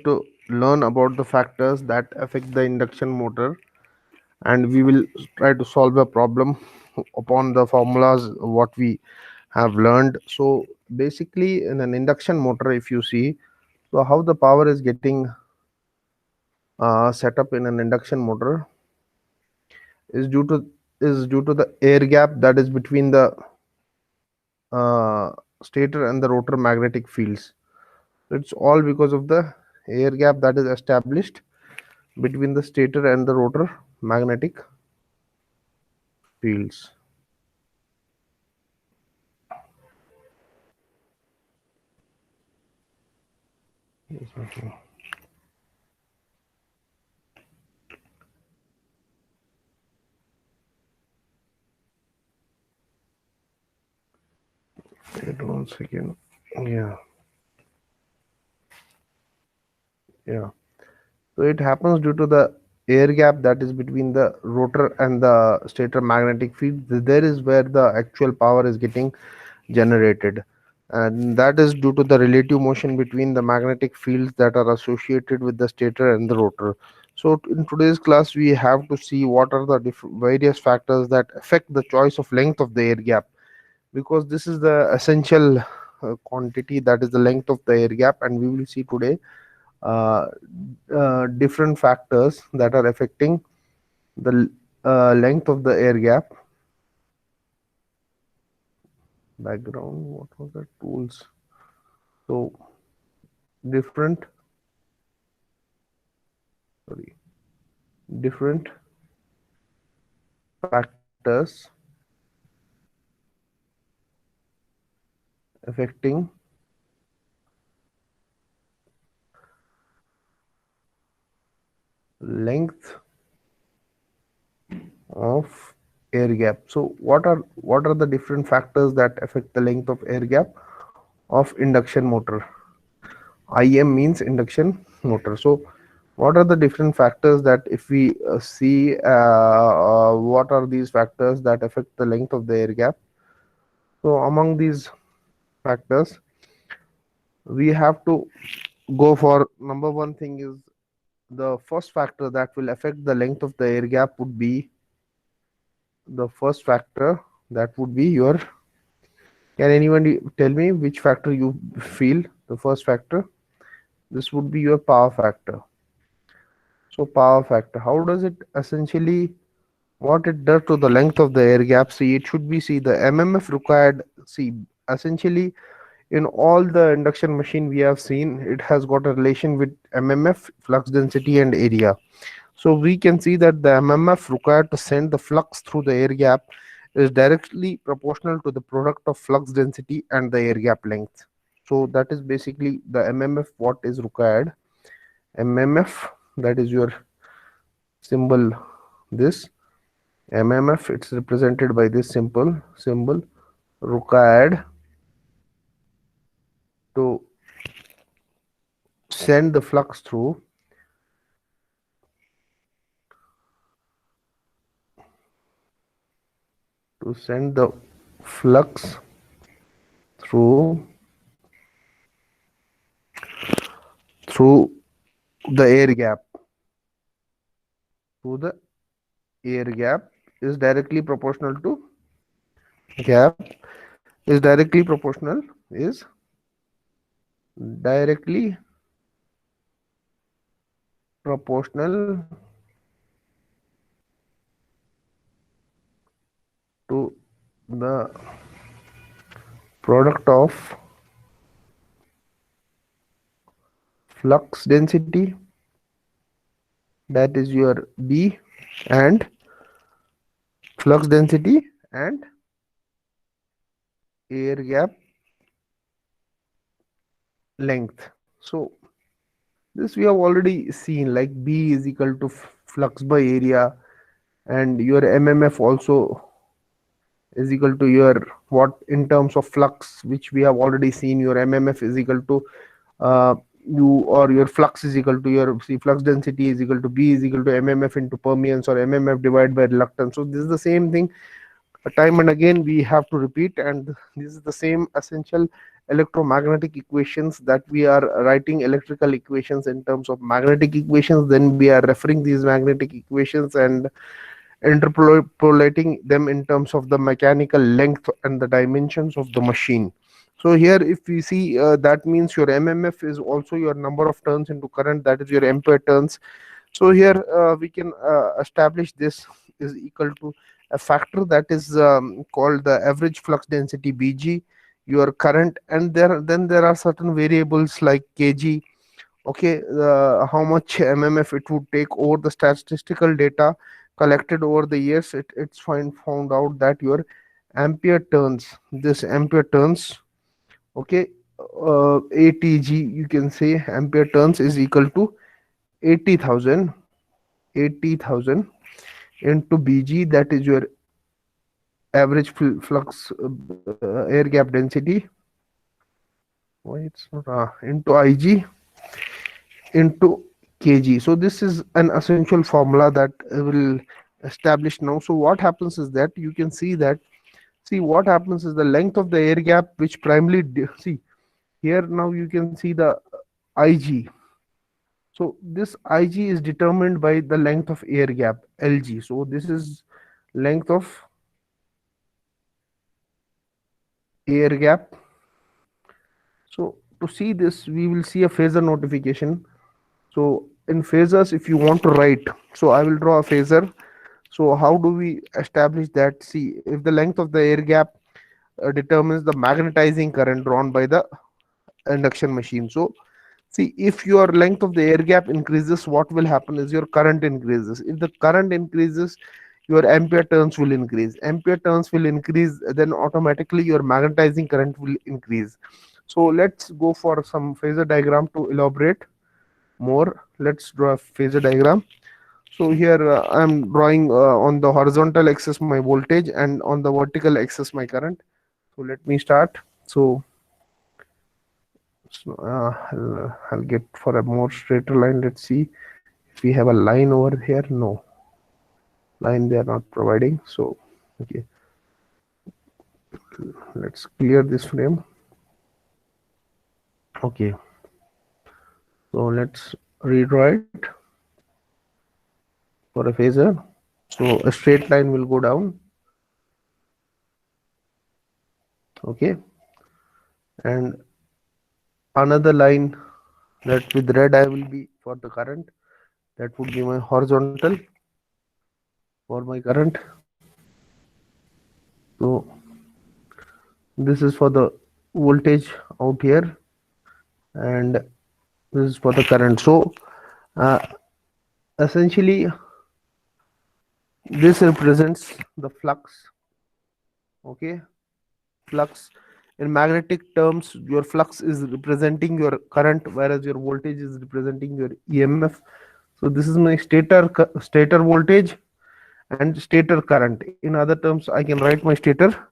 to learn about the factors that affect the induction motor, and we will try to solve a problem upon the formulas what we have learned. So basically, in an induction motor, if you see, so how the power is getting set up in an induction motor is due to the air gap that is between the uh, stator and the rotor magnetic fields. It's all because of the air gap that is established between the stator and the rotor magnetic fields. Wait 1 second. Yeah, yeah. So it happens due to the air gap that is between the rotor and the stator magnetic field. There is where the actual power is getting generated, and that is due to the relative motion between the magnetic fields that are associated with the stator and the rotor. So in today's class we have to see what are the various factors that affect the choice of length of the air gap, because this is the essential quantity, that is the length of the air gap, and we will see today uh, different factors that are affecting the length of the air gap. Background, what was the tools? So different, sorry, different factors affecting length of air gap. So what are the different factors that affect the length of air gap of induction motor? IM means induction motor. So what are the different factors that, if we see what are these factors that affect the length of the air gap? So among these factors, we have to go for number one thing is the first factor that will affect the length of the air gap would be the first factor that would be your, can anybody tell me which factor you feel the first factor? This would be your power factor. So power factor, how does it essentially, what it does to the length of the air gap? See, it should be, see, the mmf required, see, essentially in all the induction machine we have seen, it has got a relation with mmf, flux density and area. So we can see that the mmf required to send the flux through the air gap is directly proportional to the product of flux density and the air gap length. So that is basically the mmf what is required. mmf, that is your symbol, this mmf, it's represented by this simple symbol, required to send the flux through to send the flux through through the air gap, through the air gap is directly proportional to gap is directly proportional is directly proportional to the product of flux density, that is your B, and flux density and air gap length. So this we have already seen, like B is equal to flux by area, and your mmf also is equal to your, what, in terms of flux, which we have already seen, your mmf is equal to uh, u, or your flux is equal to your, see, flux density is equal to B is equal to mmf into permeance, or mmf divided by reluctance. So this is the same thing time and again we have to repeat, and this is the same essential electromagnetic equations, that we are writing electrical equations in terms of magnetic equations, then we are referring these magnetic equations and interpolating them in terms of the mechanical length and the dimensions of the machine. So here if we see, that means your mmf is also your number of turns into current, that is your ampere turns. So here we can establish this is equal to a factor that is called the average flux density Bg, your current, and there are certain variables like kg. Okay, how much mmf it would take over the statistical data collected over the years. It's found out that your ampere turns, this ampere turns, okay, atg, you can say ampere turns is equal to 80,000 80,000 into bg, that is your average flux air gap density. Why it's not into ig into kg. So this is an essential formula that will establish now. So what happens is that you can see that, see what happens is the length of the air gap, which primarily see here, now you can see the ig. So this ig is determined by the length of air gap lg. So this is length of air gap. So to see this, we will see a phasor notification. So in phasors, if you want to write, so I will draw a phasor. So how do we establish that? See, if the length of the air gap determines the magnetizing current drawn by the induction machine. So see, if your length of the air gap increases, what will happen is your current increases. If the current increases, your ampere turns will increase. Ampere turns will increase, then automatically your magnetizing current will increase. So let's go for some phasor diagram to elaborate more. Let's draw a phasor diagram. So here I'm drawing on the horizontal axis my voltage and on the vertical axis my current. So let me start. I'll get for a more straighter line. Let's see if we have a line over here. No line they are not providing. So okay, let's clear this frame. Okay, so let's redraw it for a phasor. So a straight line will go down. Okay, and another line that with red I will be for the current, that would be my horizontal for my current. So this is for the voltage out here, and this is for the current. So uh, essentially this represents the flux. Okay, flux in magnetic terms, your flux is representing your current, whereas your voltage is representing your emf. So this is my stator voltage and stator current. In other terms, I can write my stator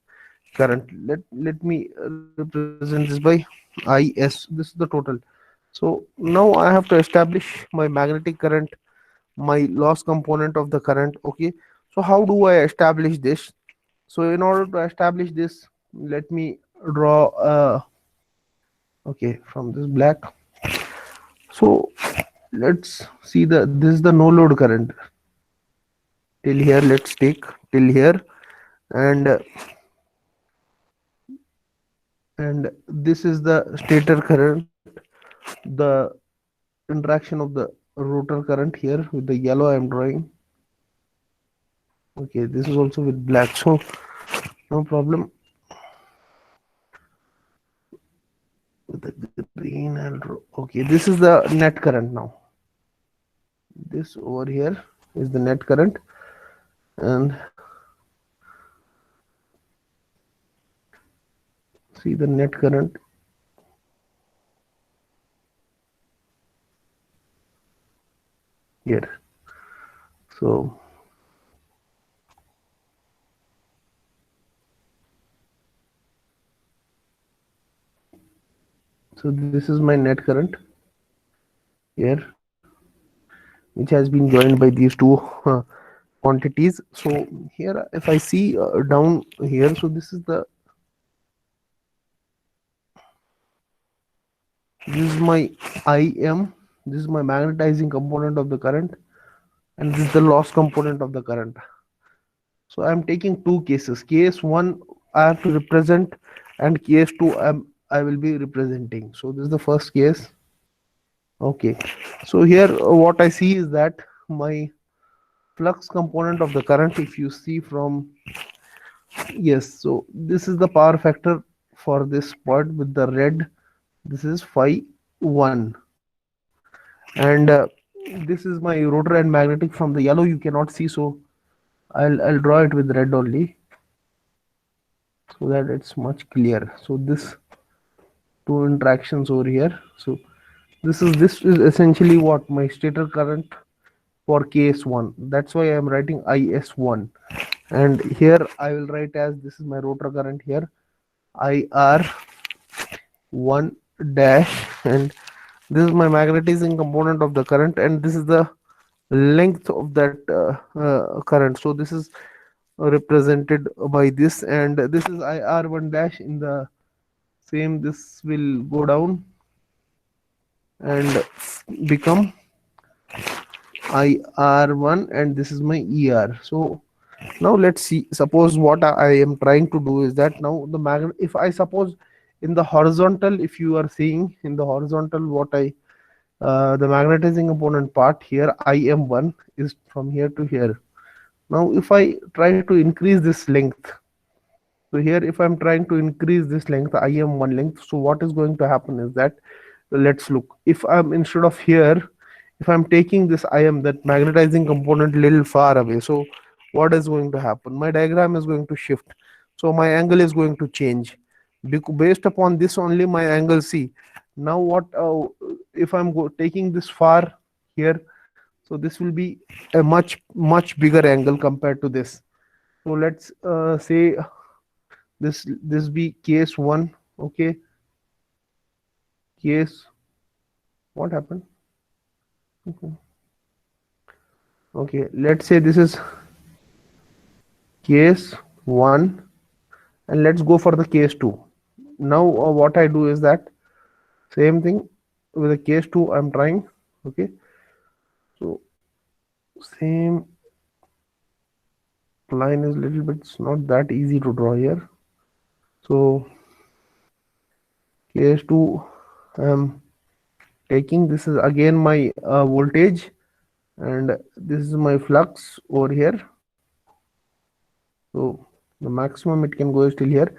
current. Let me represent this by is. This is the total. So now I have to establish my magnetic current, my loss component of the current. Okay, so how do I establish this? So in order to establish this, let me draw okay, from this black. So let's see, the this is the no load current till here. Let's take till here, and this is the stator current, the interaction of the rotor current here with the yellow I am drawing. Okay, this is also with black, so no problem. With the green I'll draw. Okay, this is the net current now. This over here is the net current, and see the net current here. So this is my net current here, which has been joined by these two quantities. So here if I see down here, so this is the This is my IM, this is my magnetizing component of the current, and this is the loss component of the current. So I'm taking two cases. Case one I have to represent, and case two I will be representing. So this is the first case. Okay. So here what I see is that my flux component of the current, if you see from, yes, so this is the power factor for this part with the red. This is phi 1, and this is my rotor and magnetic. From the yellow you cannot see, so I'll draw it with red only so that it's much clear. So this two interactions over here. So this is essentially what my stator current for case1. That's why I'm writing IS1, and here I will write as, this is my rotor current here, IR1 dash, and this is my magnetizing component of the current, and this is the length of that current. So this is represented by this, and this is IR1 dash. In the same, this will go down and become IR1, and this is my ER. So now let's see, suppose what I am trying to do is that now the magnet, if I suppose in the horizontal, if you are seeing in the horizontal, what I the magnetizing component part here, IM1 is from here to here. Now if I try to increase this length, so here if I'm trying to increase this length, IM1 length, so what is going to happen is that, let's look, if I'm instead of here, if I'm taking this IM, that magnetizing component, little far away, so what is going to happen, my diagram is going to shift, so my angle is going to change. Based upon this only, my angle, see now what, if I'm taking this far here, so this will be a much bigger angle compared to this. So let's say this be case 1. Okay, case, what happened? Okay, okay, let's say this is case 1, and let's go for the case 2. Now what I do is that, same thing with the case 2 I'm trying. Okay, so same line is little bit, it's not that easy to draw here. So case 2 I'm taking, this is again my voltage, and this is my flux over here. So the maximum it can go is till here.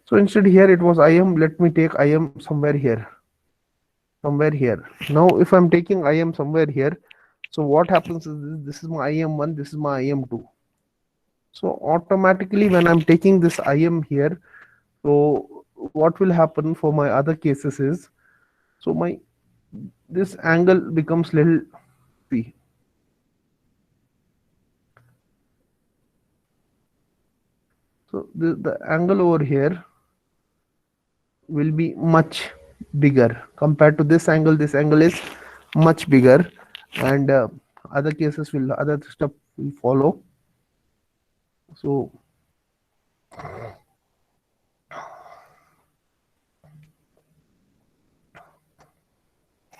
So instead here it was IM, let me take IM somewhere here, somewhere here. Now if I'm taking IM somewhere here, so what happens is this is my IM1, this is my IM2. So automatically when I'm taking this IM here, so what will happen for my other cases is, so my this angle becomes little, see, so the angle over here will be much bigger compared to this angle. This angle is much bigger, and other cases will, other stuff will follow. So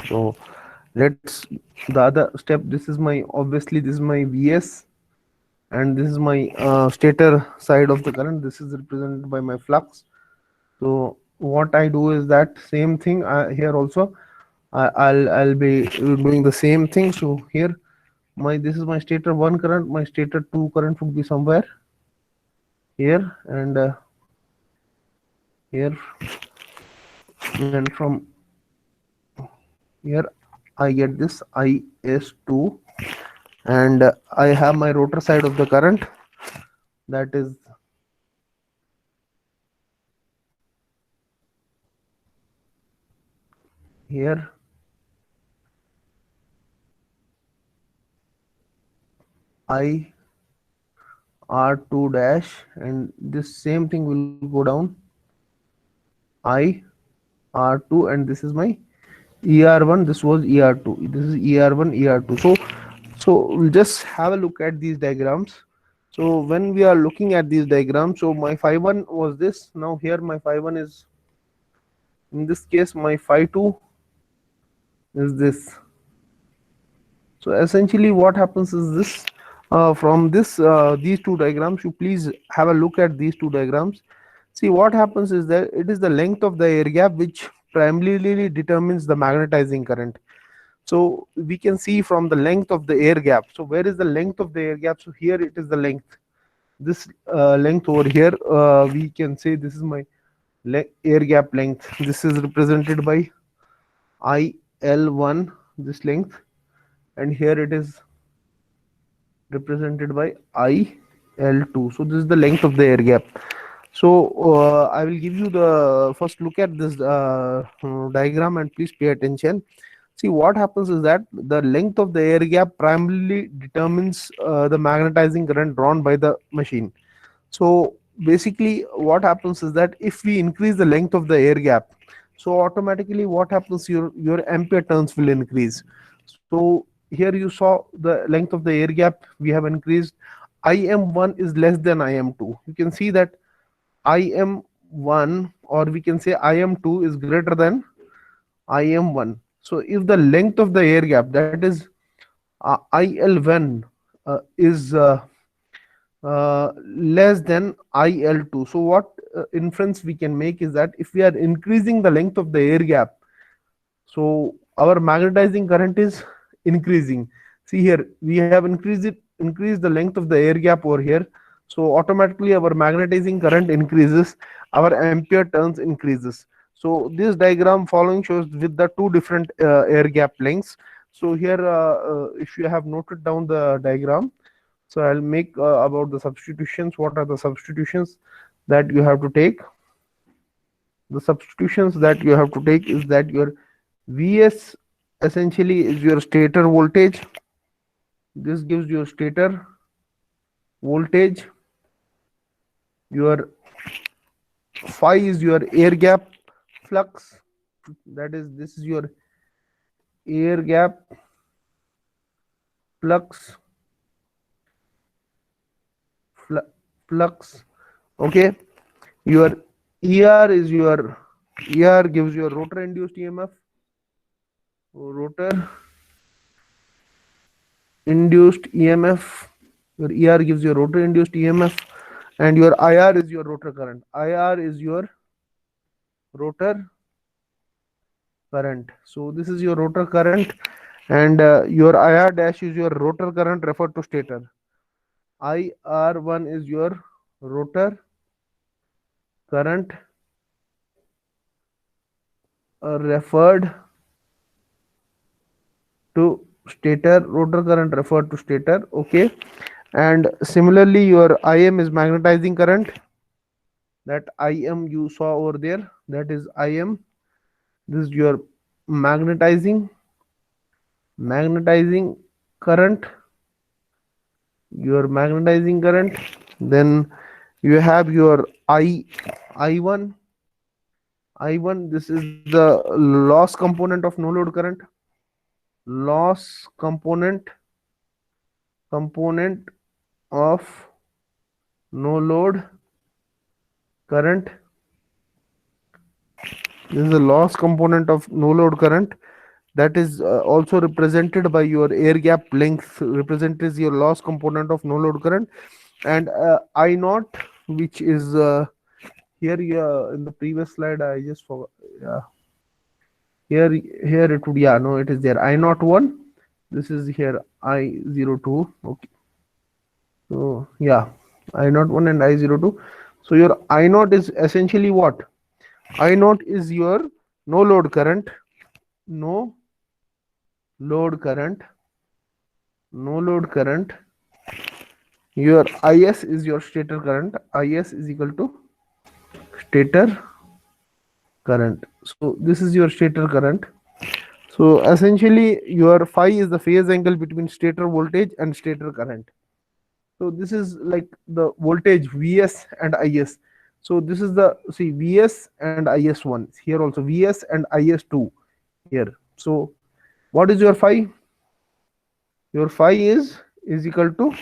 so let's, the other step, this is my, obviously this is my VS, and this is my stator side of the current, this is represented by my flux. So what I do is that same thing here also, I'll be doing the same thing. So here my, this is my stator 1 current, my stator 2 current would be somewhere here, and here, and from here I get this IS2, and I have my rotor side of the current, that is here, I R2 dash, and this same thing will go down, I R2, and this is my ER1, this was ER2, this is ER1, ER2. So we'll just have a look at these diagrams. So when we are looking at these diagrams, so my phi 1 was this, now here my phi 1 is, in this case my phi 2 is this. So essentially what happens is this, from this these two diagrams, you please have a look at these two diagrams. See what happens is that it is the length of the air gap which primarily determines the magnetizing current. So we can see from the length of the air gap. So where is the length of the air gap? So here it is the length. This length over here, we can say this is my air gap length. This is represented by IL1, this length, and here it is represented by IL2. So this is the length of the air gap. So I will give you the first look at this diagram, and please pay attention. See what happens is that the length of the air gap primarily determines the magnetizing current drawn by the machine. So basically what happens is that if we increase the length of the air gap, so automatically what happens, your ampere turns will increase. So here you saw the length of the air gap we have increased. Im1 is less than Im2. You can see that Im1, or we can say Im2 is greater than Im1. So if the length of the air gap, that is IL1, is less than IL2, so what inference we can make is that if we are increasing the length of the air gap, so our magnetizing current is increasing. See here, we have increased the length of the air gap over here, so automatically our magnetizing current increases, our ampere turns increases. So this diagram following shows with the two different air gap lengths. So here if you have noted down the diagram, so I'll make about the substitutions. What are the substitutions that you have to take? The substitutions that you have to take is that your Vs essentially is your stator voltage. This gives you stator voltage. Your phi is your air gap flux. That is, this is your air gap flux. Flux. Okay. Your ER is your, ER gives your rotor induced EMF. Rotor induced EMF. Your ER gives your rotor induced EMF, and your IR is your rotor current. IR is your rotor current. So this is your rotor current, and your IR dash is your rotor current referred to stator. IR1 is your rotor current referred to stator, rotor current referred to stator. Okay, and similarly your Im is magnetizing current. That Im you saw over there, that is Im. This is your magnetizing current, your magnetizing current. Then you have your I1. This is the loss component of no load current. Loss component of no load current. This is the loss component of no load current, that is also represented by your air gap length, represents your loss component of no load current. And I naught, which is here, yeah, in the previous slide I just forgot. Yeah, here it would, yeah, no, it is there, I naught 1. This is here I02. Okay, so yeah, I naught 1 and I02. So your I naught is essentially what? I naught is your no load current. No load current. No load current. Your Is is your stator current. Is is equal to stator current. So this is your stator current. So essentially your phi is the phase angle between stator voltage and stator current. So this is like the voltage Vs and Is. So this is the, see, Vs and Is1 here, also Vs and Is2 here. So what is your phi? Your phi is equal to,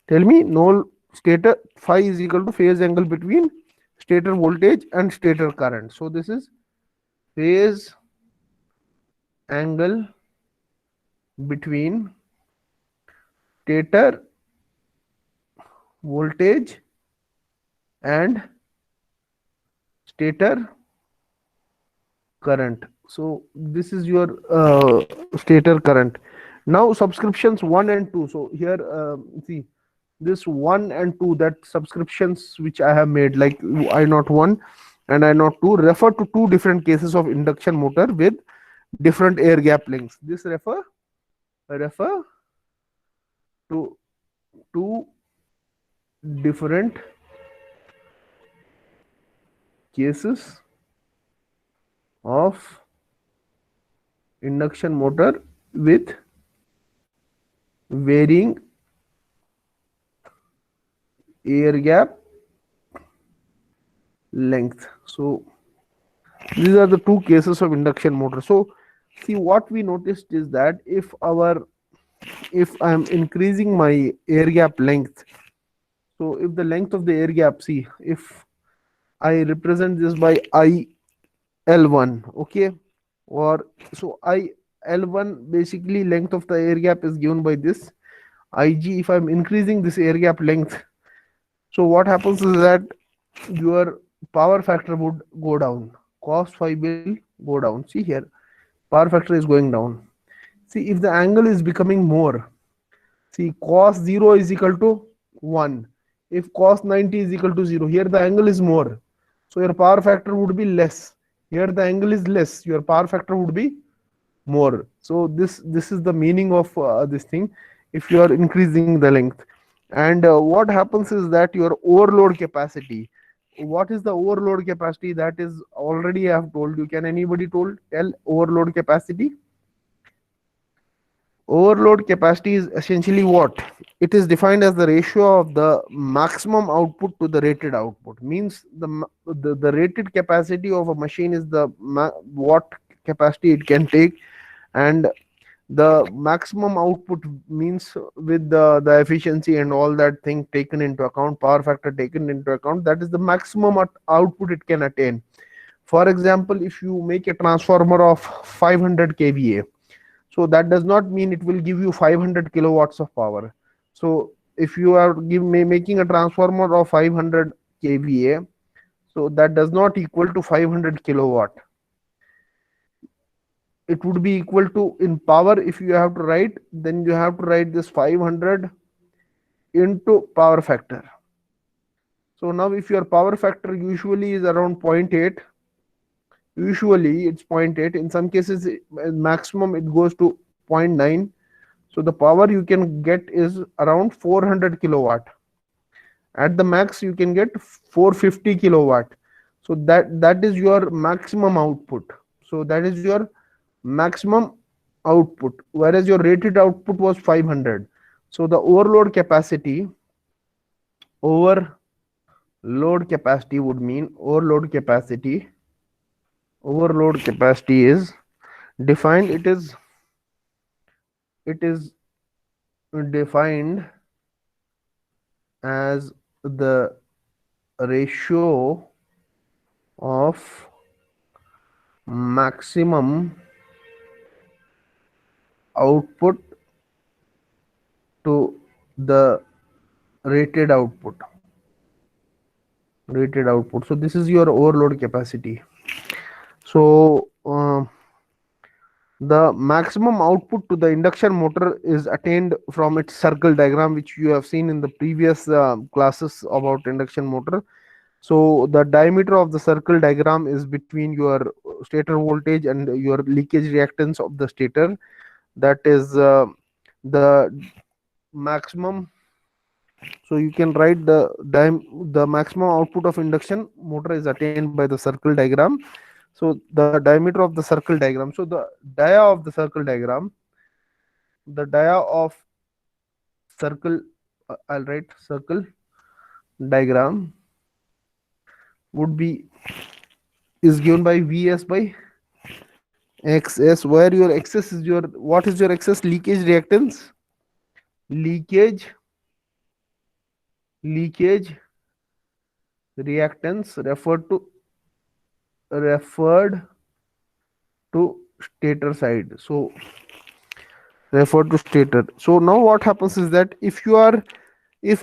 tell me, no, stator phi is equal to phase angle between stator voltage and stator current. So this is phase angle between stator voltage and stator current. So this is your stator current. Now subscriptions 1 and 2. So here see this 1 and 2, that subscriptions which I have made, like I not 1 and I not 2, refer to two different cases of induction motor with different air gap lengths. This refer to two different cases of induction motor with varying air gap length. So these are the two cases of induction motor. So see, what we noticed is that if I am increasing my air gap length, so if the length of the air gap, see, if I represent this by I L1, okay, or so I L1, basically length of the air gap is given by this IG. If I'm increasing this air gap length, so what happens is that your power factor would go down, cos phi will go down. See here, power factor is going down. See, if the angle is becoming more, see, cos 0 is equal to 1. If cos 90 is equal to 0, here the angle is more. So your power factor would be less. Here the angle is less. Your power factor would be more. So this is the meaning of this thing. If you are increasing the length, and what happens is that your overload capacity. What is the overload capacity? That is already I have told you. Can anybody tell overload capacity? Overload capacity is essentially what? It is defined as the ratio of the maximum output to the rated output. Means the rated capacity of a machine is the what capacity it can take, and the maximum output means with the efficiency and all that thing taken into account, power factor taken into account, that is the maximum output it can attain. For example, if you make a transformer of 500 kVA, so that does not mean it will give you 500 kilowatts of power. So if you are making a transformer of 500 kVA, so that does not equal to 500 kilowatt. It would be equal to, in power, if you have to write, then you have to write this 500 into power factor. So now if your power factor usually is around 0.8, usually it's 0.8, in some cases maximum it goes to 0.9. So the power you can get is around 400 kilowatt. At the max you can get 450 kilowatt. So that is your maximum output. So that is your maximum output, whereas your rated output was 500. So the overload capacity would mean overload capacity is defined, it is defined as the ratio of maximum output to the rated output. So this is your overload capacity. So the maximum output to the induction motor is attained from its circle diagram, which you have seen in the previous classes about induction motor. So the diameter of the circle diagram is between your stator voltage and your leakage reactance of the stator. That is the maximum. So you can write the maximum output of induction motor is attained by the circle diagram. So the diameter of the circle diagram. So the dia of the circle diagram, the dia of circle, I'll write circle diagram would be, is given by Vs by XS, where your XS is your, what is your XS? Leakage reactance. Leakage reactance referred to stator side. So refer to stator. So now what happens is that if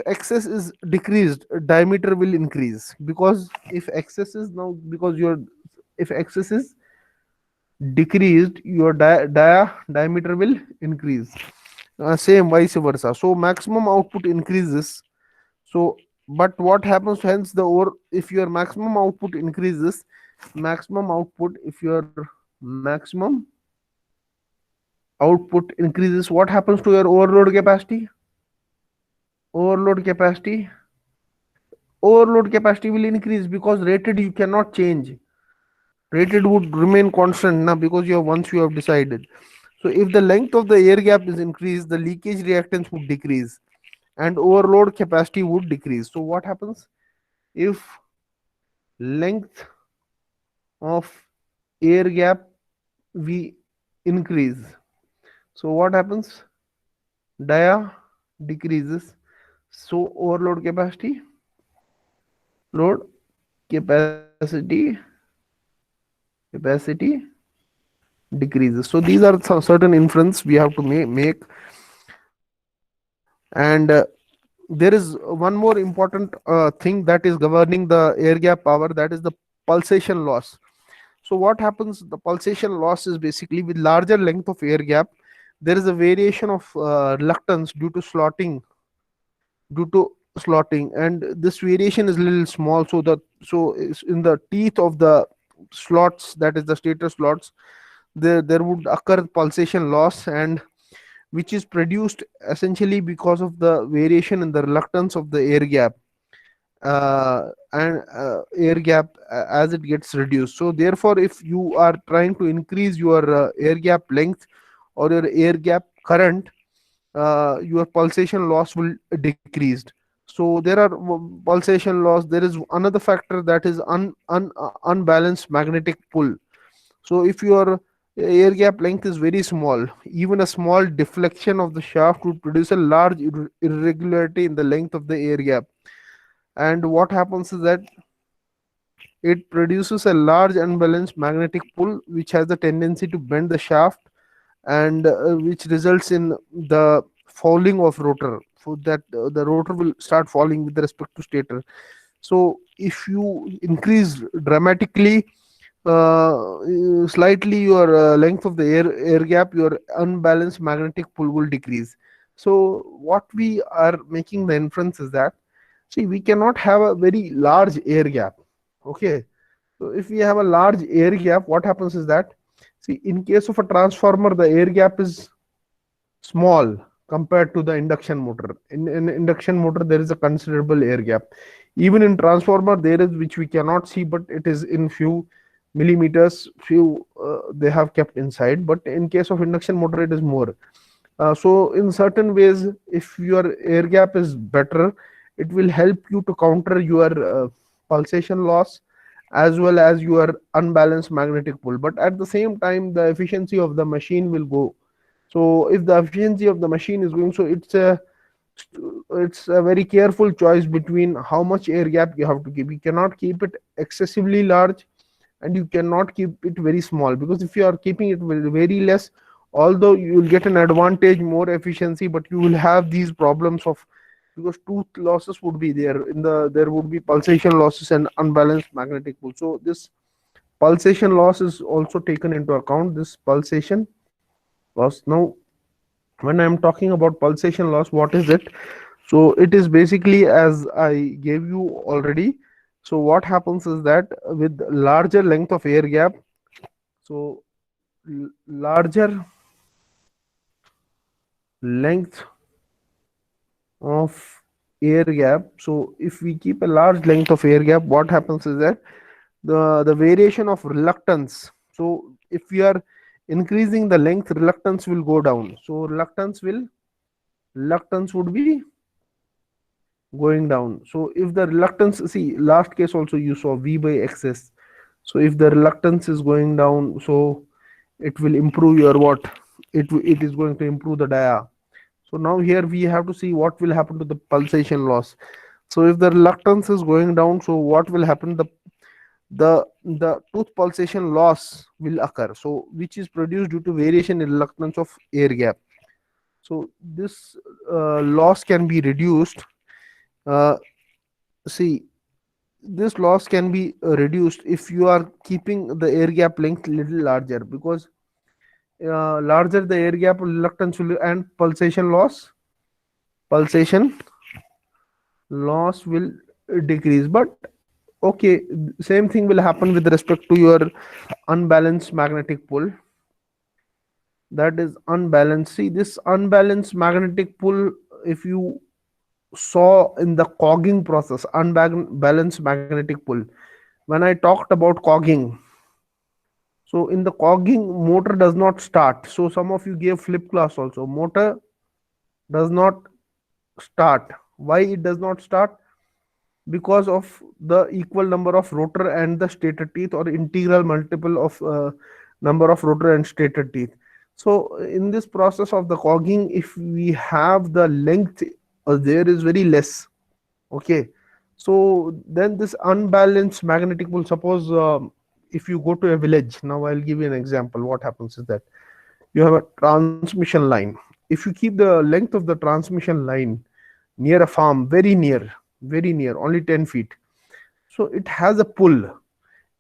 excess is decreased, diameter will increase, because if excess is now because your if excess is decreased, your diameter will increase. Same vice versa. So maximum output increases. So but what happens, hence the or if your maximum output increases, maximum output if your maximum output increases, what happens to your overload capacity? Overload capacity Overload capacity will increase, because rated you cannot change. Rated would remain constant now, because you have decided. So if the length of the air gap is increased, the leakage reactance would decrease and overload capacity would decrease. So what happens if length of air gap we increase? So what happens? Dia decreases. So overload capacity, load capacity decreases. So these are some certain inference we have to make. And there is one more important thing that is governing the air gap power, that is the pulsation loss. So what happens, the pulsation loss is basically with larger length of air gap, there is a variation of reluctance due to slotting, and this variation is little small. So in the teeth of the slots, that is the stator slots, there would occur pulsation loss, and which is produced essentially because of the variation in the reluctance of the air gap, and air gap as it gets reduced. So therefore, if you are trying to increase your air gap length or your air gap current, your pulsation loss will decreased. So there are pulsation loss. There is another factor, that is unbalanced magnetic pull. So if your air gap length is very small, even a small deflection of the shaft would produce a large irregularity in the length of the air gap. And what happens is that it produces a large unbalanced magnetic pull, which has the tendency to bend the shaft, and which results in the fouling of rotor. So that the rotor will start falling with respect to stator. So if you increase dramatically, slightly your length of the air gap, your unbalanced magnetic pull will decrease. So what we are making the inference is that, see, we cannot have a very large air gap. Okay, so if we have a large air gap, what happens is that, see, in case of a transformer, the air gap is small compared to the induction motor. In induction motor, there is a considerable air gap. Even in transformer, there is, which we cannot see, but it is in few millimeters, few they have kept inside. But in case of induction motor, it is more. So in certain ways, if your air gap is better, it will help you to counter your pulsation loss as well as your unbalanced magnetic pull. But at the same time, the efficiency of the machine will go. So if the efficiency of the machine is going, so it's a very careful choice between how much air gap you have to keep. You cannot keep it excessively large, and you cannot keep it very small, because if you are keeping it very less, although you will get an advantage, more efficiency, but you will have these problems of, because tooth losses would be there, there would be pulsation losses and unbalanced magnetic pull. So this pulsation loss is also taken into account, this pulsation loss. Now when I am talking about pulsation loss, what is it? So it is basically, as I gave you already. So what happens is that with larger length of air gap, so larger length of air gap, so if we keep a large length of air gap, what happens is that the variation of reluctance, so if we are increasing the length, reluctance will go down. So reluctance would be going down. So if the reluctance, see, last case also you saw V by XS. So if the reluctance is going down, so it will improve your what? It is going to improve the dia. So now here we have to see what will happen to the pulsation loss. So if the reluctance is going down, so what will happen? the tooth pulsation loss will occur, so which is produced due to variation in reluctance of air gap. So this loss can be reduced. uh, See, this loss can be reduced if you are keeping the air gap length little larger, because larger the air gap, reluctance will, and pulsation loss will decrease. But okay, same thing will happen with respect to your unbalanced magnetic pull. That is unbalanced. See, this unbalanced magnetic pull, if you saw in the cogging process, unbalanced magnetic pull, when I talked about cogging, so in the cogging, motor does not start. So some of you gave flip class also, motor does not start. Why it does not start? Because of the equal number of rotor and the stator teeth, or integral multiple of number of rotor and stator teeth. So in this process of the cogging, if we have the length there is very less, okay, so then this unbalanced magnetic pull, suppose if you go to a village, now I'll give you an example. What happens is that you have a transmission line. If you keep the length of the transmission line near a farm, very near, only 10 feet, so it has a pull.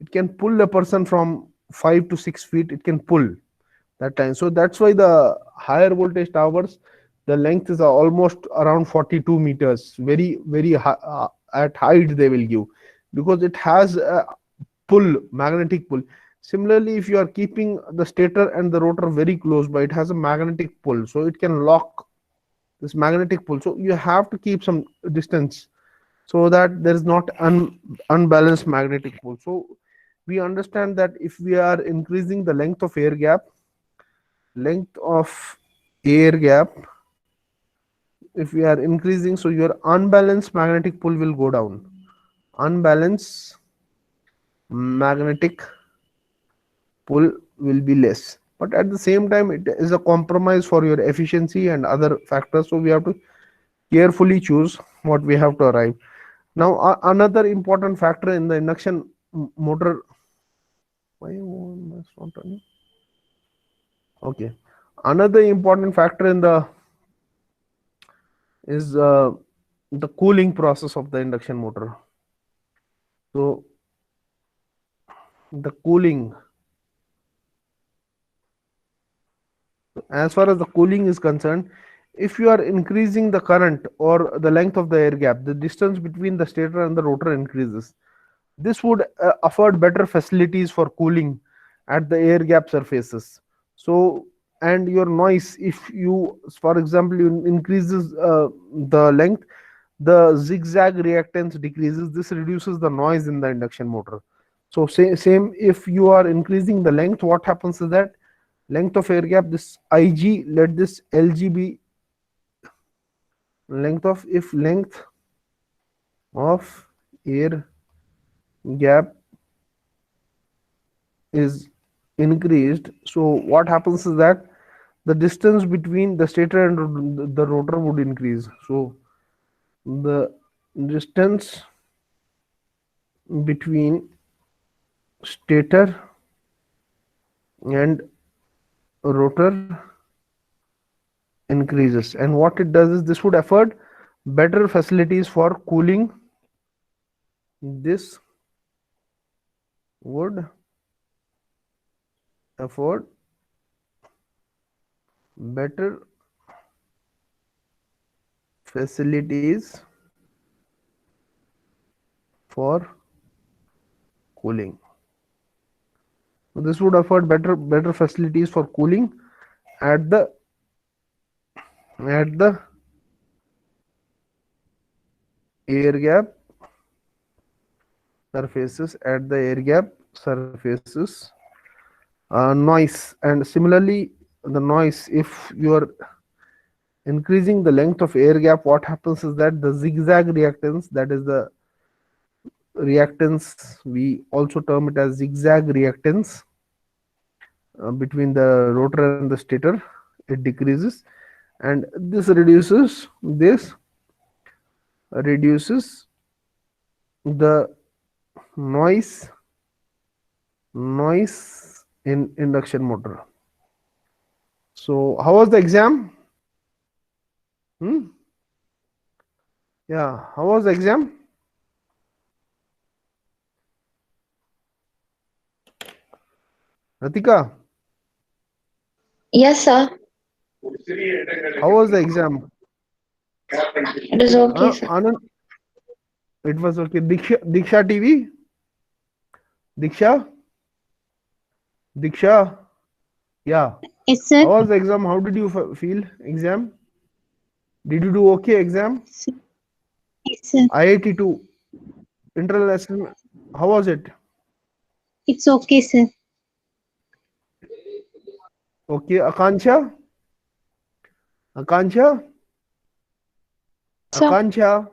It can pull a person from 5 to 6 feet, it can pull that time. So that's why the higher voltage towers, the length is almost around 42 meters, very high, at height they will give, because it has a pull, magnetic pull. Similarly, if you are keeping the stator and the rotor very close by, it has a magnetic pull, so it can lock this magnetic pull. So you have to keep some distance, so that there is not unbalanced magnetic pull. So we understand that if we are increasing the length of air gap, if we are increasing, so your unbalanced magnetic pull will go down. Unbalanced magnetic pull will be less, but at the same time it is a compromise for your efficiency and other factors, so we have to carefully choose what we have to arrive. Now another important factor in the induction motor, why am I not running? Okay, another important factor in the is the cooling process of the induction motor. So the cooling, as far as the cooling is concerned, if you are increasing the current or the length of the air gap, the distance between the stator and the rotor increases. This would afford better facilities for cooling at the air gap surfaces. So, and your noise, if you, for example, you increases the length, the zigzag reactance decreases. This reduces the noise in the induction motor. So same, if you are increasing the length, what happens is that length of air gap, this IG, let this LG be length of, if length of air gap is increased, so what happens is that the distance between the stator and the rotor would increase. So the distance between stator and rotor increases, and what it does is this would afford better facilities for cooling. This would afford better facilities for cooling. So this would afford better facilities for cooling at the air gap surfaces, noise, and similarly the noise, if you are increasing the length of air gap, what happens is that the zigzag reactance, that is the reactance, we also term it as zigzag reactance, between the rotor and the stator, it decreases, and this reduces the noise Noise in induction motor. So how was the exam? Hmm? Yeah, how was the exam? Ratika, Yes, sir. how was the exam? It is okay, sir. Anand, it was okay. Diksha TV? Diksha? Diksha? Yeah. Yes, sir. How was the exam? How did you feel exam? Did you do okay exam? Yes, sir. IIT 2 internal. How was it? It's okay, sir. Okay. Akansha? Akansha? Sir, Akansha?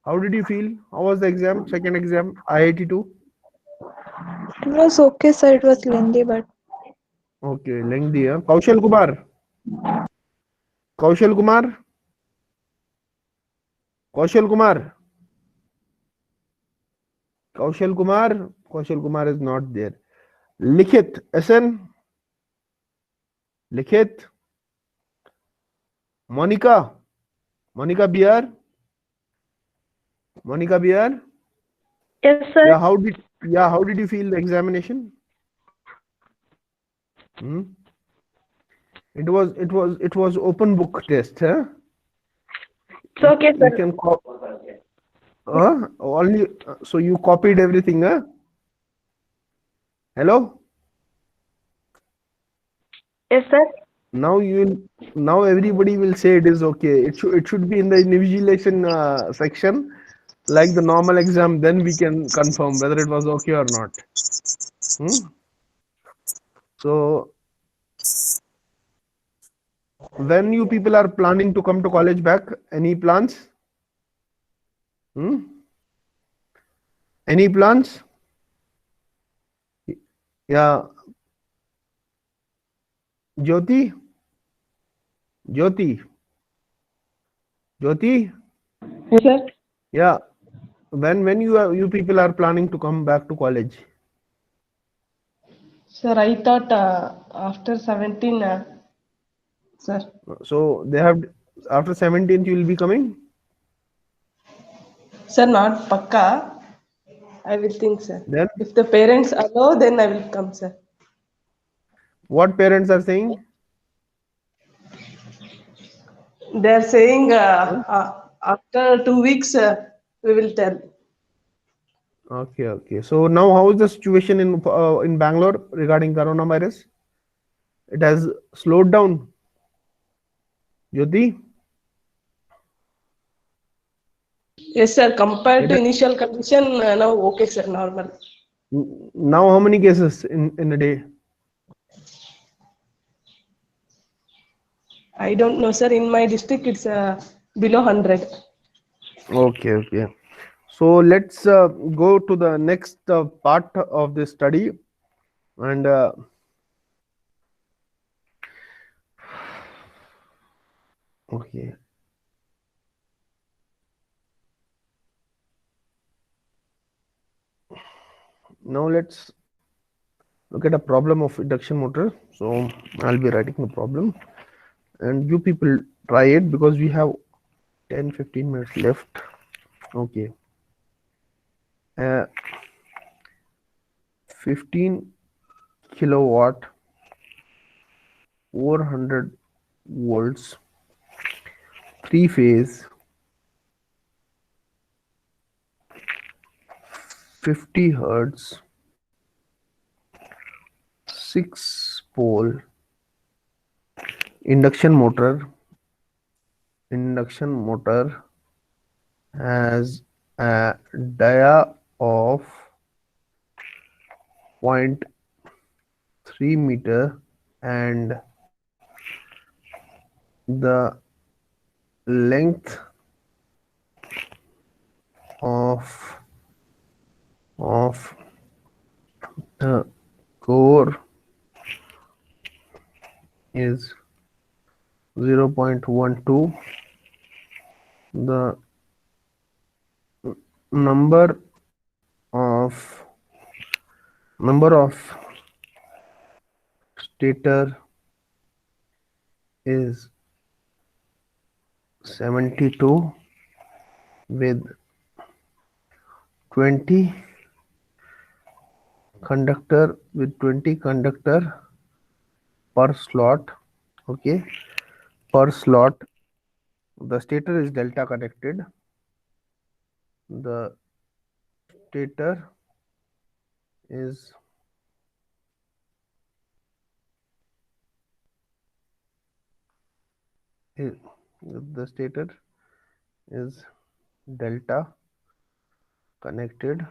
How did you feel? How was the exam? Second exam, IIT 2. It was okay, sir. It was lengthy, but Okay, lengthy. Huh? Kaushal Kumar. Kaushal Kumar. Kaushal Kumar. Kaushal Kumar. Kaushal Kumar is not there. Likhit. SN. Likhit. Monica. Monica BR. Monica BR. yes, sir. How did you feel the examination? Hmm? It was open book test, huh? It's okay, You sir. can only so you copied everything, huh? Hello? Yes, sir. Now everybody will say it is okay. It should be in the invigilation section like the normal exam. Then we can confirm whether it was okay or not. Hmm? So when you people are planning to come to college back, any plans? Hmm? Any plans? Yeah, Jyoti, Jyoti, Jyoti. Yes, sir. Yeah, when you people are planning to come back to college? Sir, I thought after 17, sir. So they have after 17th you will be coming. Sir, not pakka. I will think, sir. Then If the parents allow, then I will come, sir. what parents are saying? They are saying Huh? after 2 weeks, we will tell. Okay, okay. So now, how is the situation in Bangalore regarding coronavirus? It has slowed down. Jyoti, Yes, sir. Compared it to has, initial condition, now okay, sir. Normal. now how many cases in a day? I don't know, sir. In my district, it's below 100. Okay, okay. So let's go to the next part of this study, and okay. Now let's look at a problem of induction motor. So I'll be writing the problem, and you people try it because we have 10-15 minutes left. Okay. Uh, 15 kilowatt 400 volts 3 phase 50 hertz 6 pole induction motor induction motor has a dia of 0.3 meter and the length of of the core is 0.12. The number of number of stator is 72 with 20 20 conductor per slot. Okay, per slot. The stator is delta connected. The stator is is the stator is delta connected.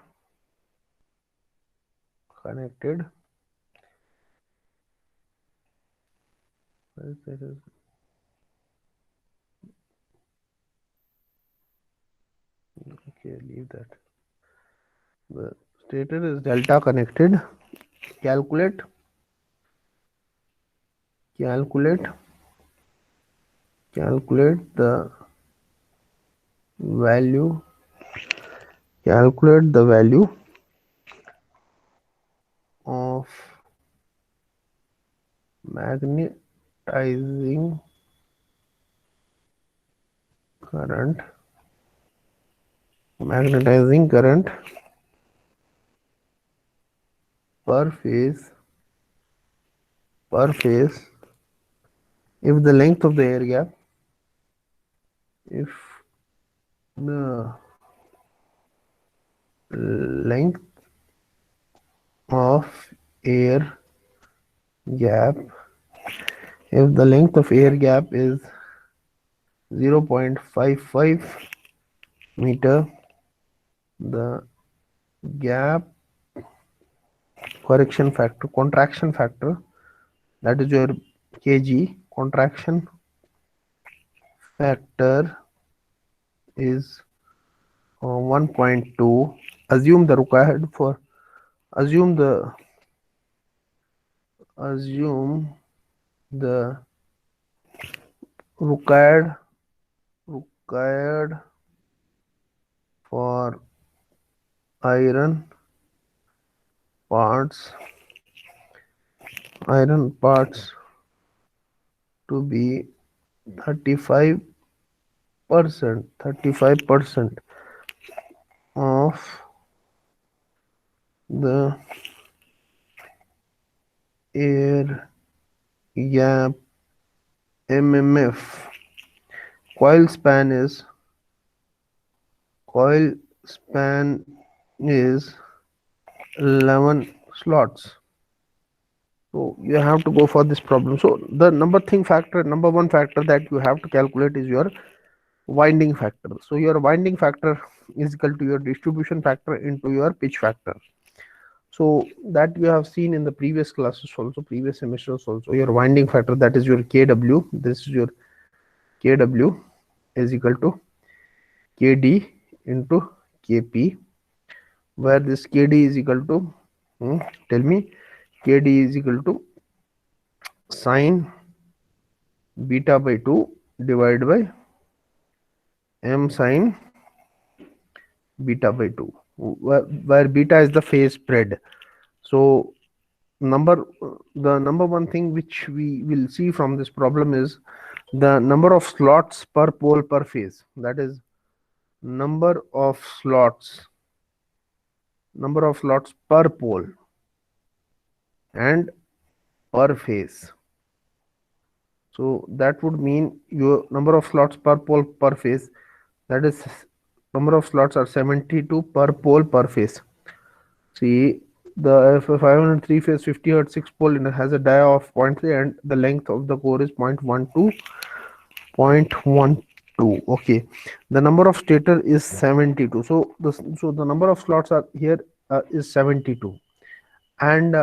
Okay, leave that. The stator is delta connected. Calculate calculate calculate the value calculate the value of magnetizing current magnetizing current per phase if the length of the air gap if the length of air gap if the length of air gap is 0.55 meter, the gap contraction factor, that is your kg, contraction factor is 1.2. Assume the required for assume the required for iron parts to be 35% of the air gap mmf. Coil span is 11 slots. So you have to go for this problem. So the number one factor that you have to calculate is your winding factor. So your winding factor is equal to your distribution factor into your pitch factor. So that you have seen in the previous classes also, previous semesters also. Your winding factor, that is your kW. This is your kW is equal to kd into kp, where this kd is equal to tell me, kd is equal to sine beta by 2 divided by m sine beta by 2, where beta is the phase spread. So the number one thing which we will see from this problem is the number of slots per pole per phase. That is number of slots per pole and per phase. So that would mean your number of slots per pole per phase, that is number of slots are 72 per pole per phase. See, the 503 phase 50 Hz 6 pole has a dia of 0.3 and the length of the core is 0.12. Okay, the number of stator is 72. So the number of slots are here is 72, and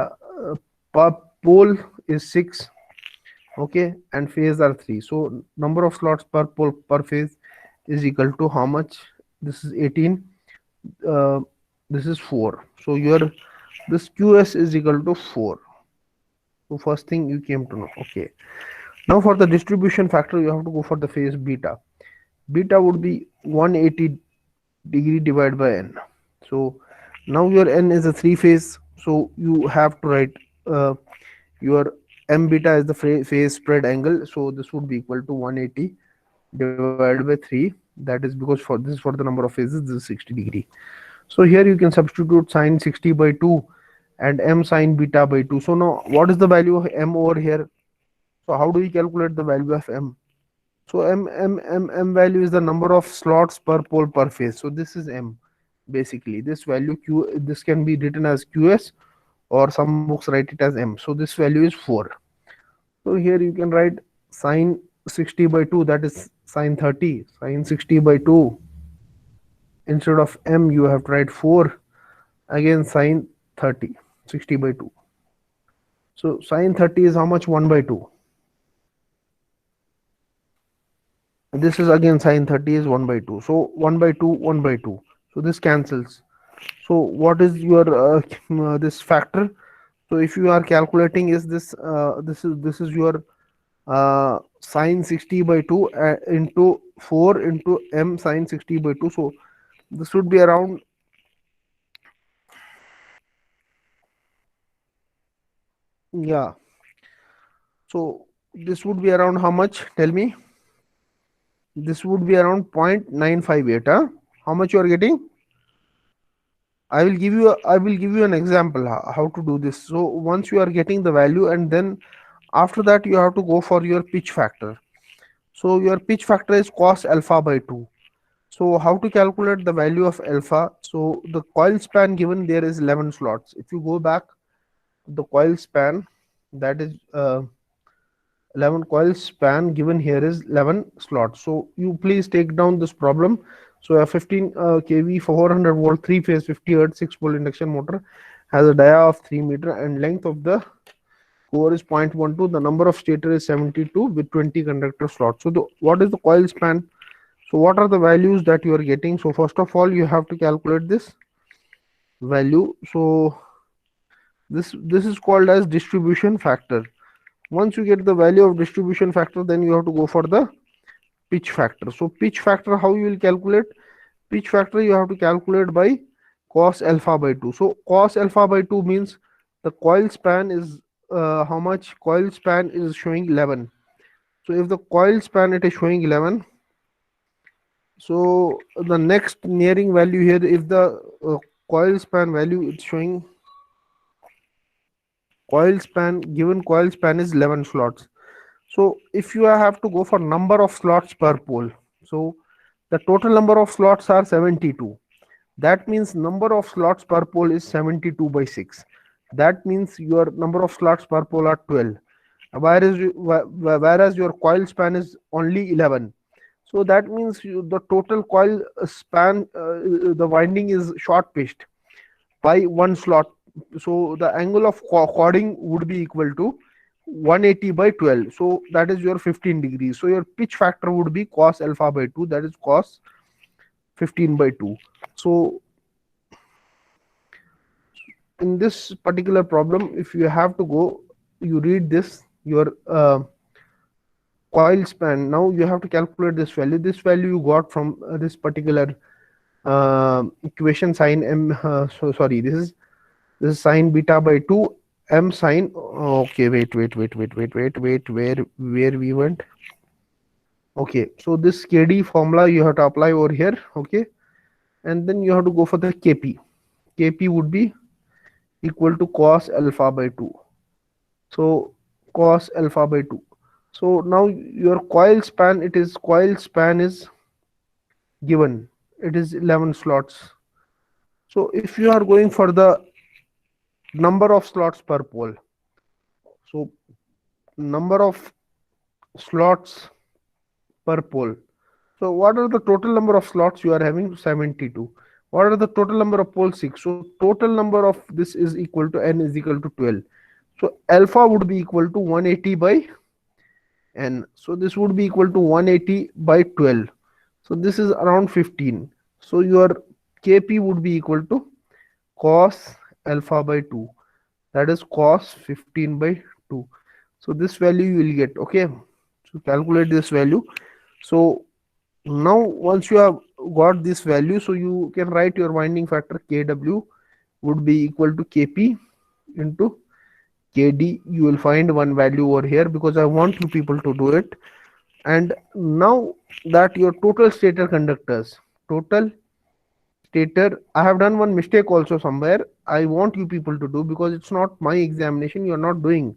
per pole is 6. Okay, and phase are 3. So number of slots per pole per phase is equal to how much? This is 18. This is 4. So this QS is equal to 4. So first thing you came to know. Okay. Now for the distribution factor, you have to go for the phase beta. Beta would be 180 degree divided by n. So now your n is a 3 phase. So you have to write uh, your m beta is the phase spread angle, so this would be equal to 180 divided by 3. That is because for this is for the number of phases, this is 60°. So here you can substitute sine 60 by 2 and m sine beta by 2. So now what is the value of m over here? So how do we calculate the value of m? So m value is the number of slots per pole per phase. So this is m. Basically this value q, this can be written as qs, or some books write it as m. So this value is 4. So here you can write sine 60 by 2, that is sine 30. Sine 60 by 2, instead of m you have to write 4. Again sine 30, 60 by 2. So sine 30 is how much? 1 by 2. This is again sine 30 is 1 by 2. So 1 by 2, 1 by 2. So this cancels. So what is your this factor? So if you are calculating, is this this is your sine 60 by 2 into 4 into m sine 60 by 2. So this would be around, yeah, so this would be around how much? Tell me. This would be around 0.958. Huh? How much you are getting? I will give you an example how to do this. So once you are getting the value, and then after that you have to go for your pitch factor. So your pitch factor is cos alpha by 2. So how to calculate the value of alpha? So the coil span given there is 11 slots. If you go back, the coil span, that is 11 coil span given here is 11 slots. So you please take down this problem. So a 15 kV 400 volt 3 phase 50 hertz 6 pole induction motor has a dia of 3 meter and length of the core is 0.12. The number of stator is 72 with 20 conductor slots. So what is the coil span? So what are the values that you are getting? So first of all you have to calculate this value. So this is called as distribution factor. Once you get the value of distribution factor, then you have to go for the pitch factor. So pitch factor, how you will calculate? Pitch factor you have to calculate by cos alpha by 2. So cos alpha by 2 means the coil span is how much? Coil span is showing 11. So if the coil span it is showing 11, so the next nearing value here, if the coil span value it's showing, coil span, given coil span is 11 slots. So if you have to go for number of slots per pole, so the total number of slots are 72. That means number of slots per pole is 72 by 6. That means your number of slots per pole are 12. Whereas your coil span is only 11. So that means the total coil span, the winding is short pitched by one slot. So the angle of cording would be equal to 180 by 12. So that is your 15 degrees. So your pitch factor would be cos alpha by 2, that is cos 15 by 2. So in this particular problem, if you have to go, you read this, your coil span. Now you have to calculate this value. This value you got from this particular equation sine m. So sorry, this is sine beta by 2 m sine. Okay, wait. Where we went? Okay, so this KD formula you have to apply over here. Okay, and then you have to go for the KP. KP would be equal to cos alpha by 2. So cos alpha by 2. So now your coil span, coil span is given. It is 11 slots. So if you are going for the number of slots per pole, so number of slots per pole. So what are the total number of slots you are having? 72. What are the total number of poles? 6. So total number of this is equal to n is equal to 12. So alpha would be equal to 180 by n. So this would be equal to 180 by 12. So this is around 15. So your Kp would be equal to cos alpha by 2. That is cos 15 by 2. So this value you will get. Okay. So calculate this value. So now once you have got this value, so you can write your winding factor Kw would be equal to Kp. into KD. You will find one value over here because I want you people to do it. And now that your total stator conductors, total stator, I have done one mistake also somewhere. I want you people to do because it's not my examination. You're not doing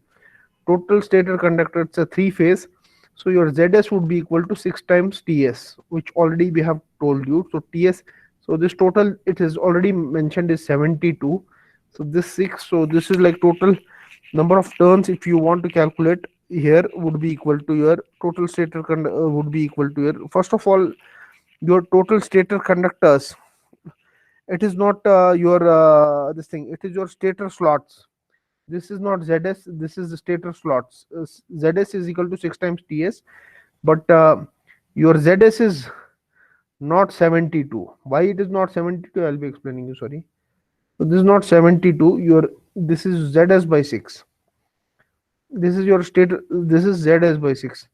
total stator conductor. It's a three phase. So your ZS would be equal to 6 times TS, which already we have told you. So TS, so this total it is already mentioned is 72. So this 6, so this is like total number of turns if you want to calculate here would be equal to your total stator would be equal to your, first of all, your total stator conductors. It is not your this thing, it is your stator slots. This is not ZS, this is the stator slots. ZS is equal to 6 times TS, but your ZS is not 72. Why it is not 72? I'll be explaining you. Sorry. So this is not 72. Your, this is ZS by 6. This is your state. This is ZS by 6.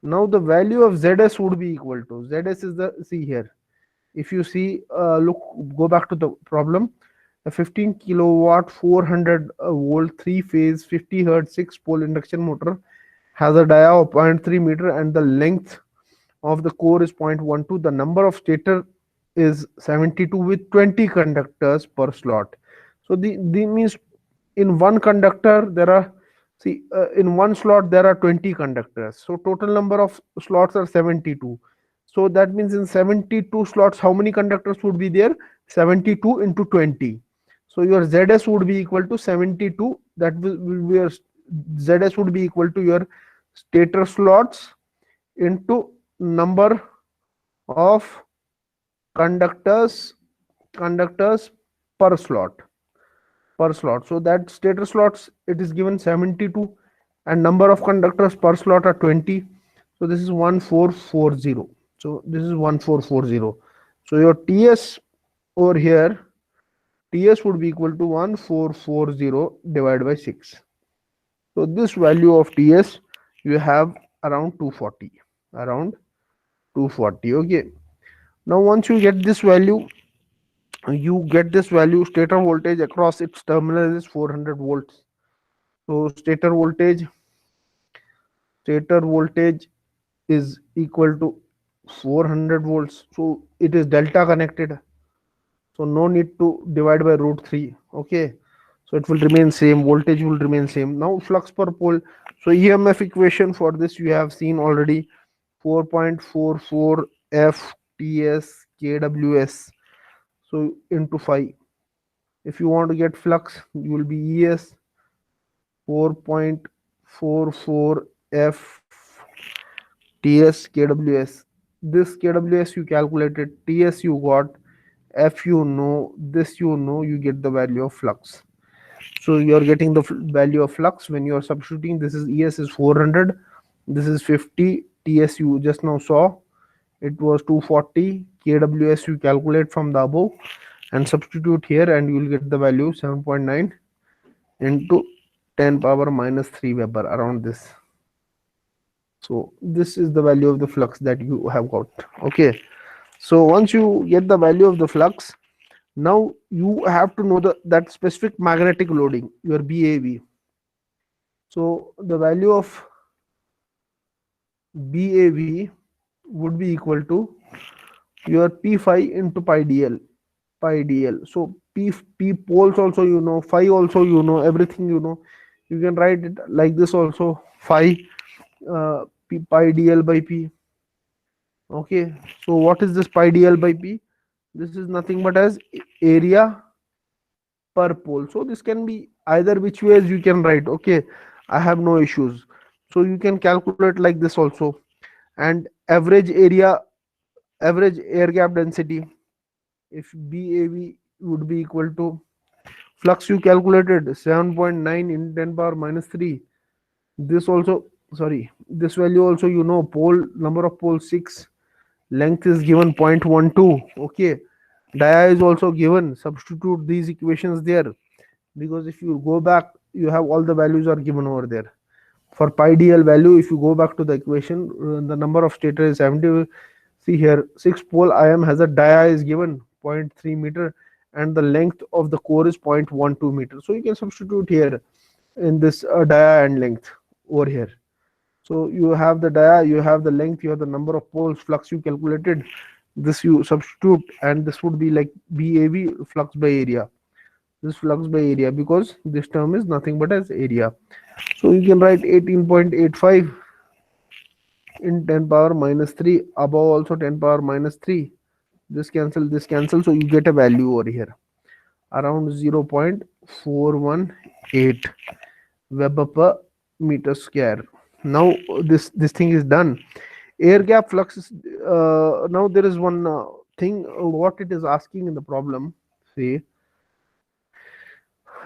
Now the value of ZS would be equal to, ZS is the, see here. If you see, look, go back to the problem. A 15 kilowatt 400 volt 3 phase 50 hertz 6 pole induction motor has a dia of 0.3 meter and the length of the core is 0.12. The number of stator is 72 with 20 conductors per slot. So the means in one conductor there are, see, in one slot there are 20 conductors. So total number of slots are 72. So that means in 72 slots, how many conductors would be there? 72 into 20. So your ZS would be equal to 72. That will be your ZS would be equal to your stator slots into number of conductors per slot, so that stator slots it is given 72 and number of conductors per slot are 20. So this is 1440. So this is 1440. So your TS over here, TS would be equal to 1440 divided by 6. So this value of TS you have around 240, around 240. Okay. Now once you get this value, stator voltage across its terminal is 400 volts. So stator voltage is equal to 400 volts. So it is delta connected. So no need to divide by root 3. Okay. So it will remain same. Voltage will remain same. Now flux per pole. So EMF equation for this you have seen already. 4.44 F TS kWs. So into 5. If you want to get flux, you will be ES 4.44 F TS kWs. This kWs you calculated, TS you got, F you know, this you know, you get the value of flux. So you are getting the value of flux when you are substituting. This is ES is 400, this is 50, TS you just now saw, it was 240, kWs you calculate from the above and substitute here and you will get the value 7.9 into 10 power minus 3 Weber, around this. So this is the value of the flux that you have got. Okay. So once you get the value of the flux, now you have to know that specific magnetic loading, your BAV. So the value of BAV would be equal to your P phi into pi dl, so p poles also you know, phi also you know, everything you know. You can write it like this also, phi p pi dl by p. Okay, so what is this pi dl by p? This is nothing but as area per pole. So this can be either which ways you can write. Okay, I have no issues. So you can calculate like this also. And average area, average air gap density, if BAV would be equal to flux you calculated 7.9 in 10 power minus 3. This also, sorry, this value also you know, pole number of poles 6, length is given 0.12. Okay, dia is also given, substitute these equations there, because if you go back you have all the values are given over there. For pi dl value, if you go back to the equation, the number of stator is 70. See here, 6 pole IM has a dia is given 0.3 meter and the length of the core is 0.12 meters. So you can substitute here in this dia and length over here. So you have the dia, you have the length, you have the number of poles, flux you calculated, this you substitute, and this would be like BAV, flux by area. This flux by area, because this term is nothing but as area. So you can write 18.85 in 10 power minus 3, above also 10 power minus 3. This cancel, so you get a value over here around 0.418 Weber per meter square. Now this thing is done. Air gap flux is, now there is one thing, what it is asking in the problem. See,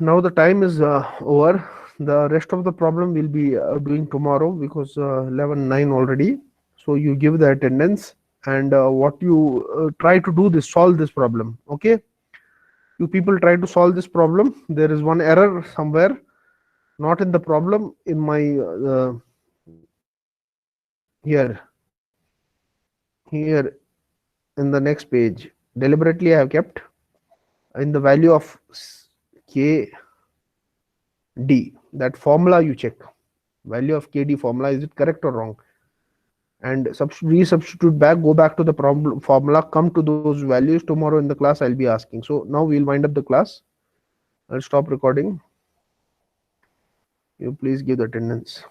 now the time is over. The rest of the problem will be doing tomorrow, because 11:09 already. So you give the attendance, and what you try to do this, solve this problem. Okay, you people try to solve this problem. There is one error somewhere, not in the problem, in my here in the next page. Deliberately I have kept in the value of k d, that formula you check, value of kd formula, is it correct or wrong, and resubstitute back, go back to the problem formula, come to those values. Tomorrow in the class I'll be asking. So now we'll wind up the class. I'll stop recording. You please give the attendance.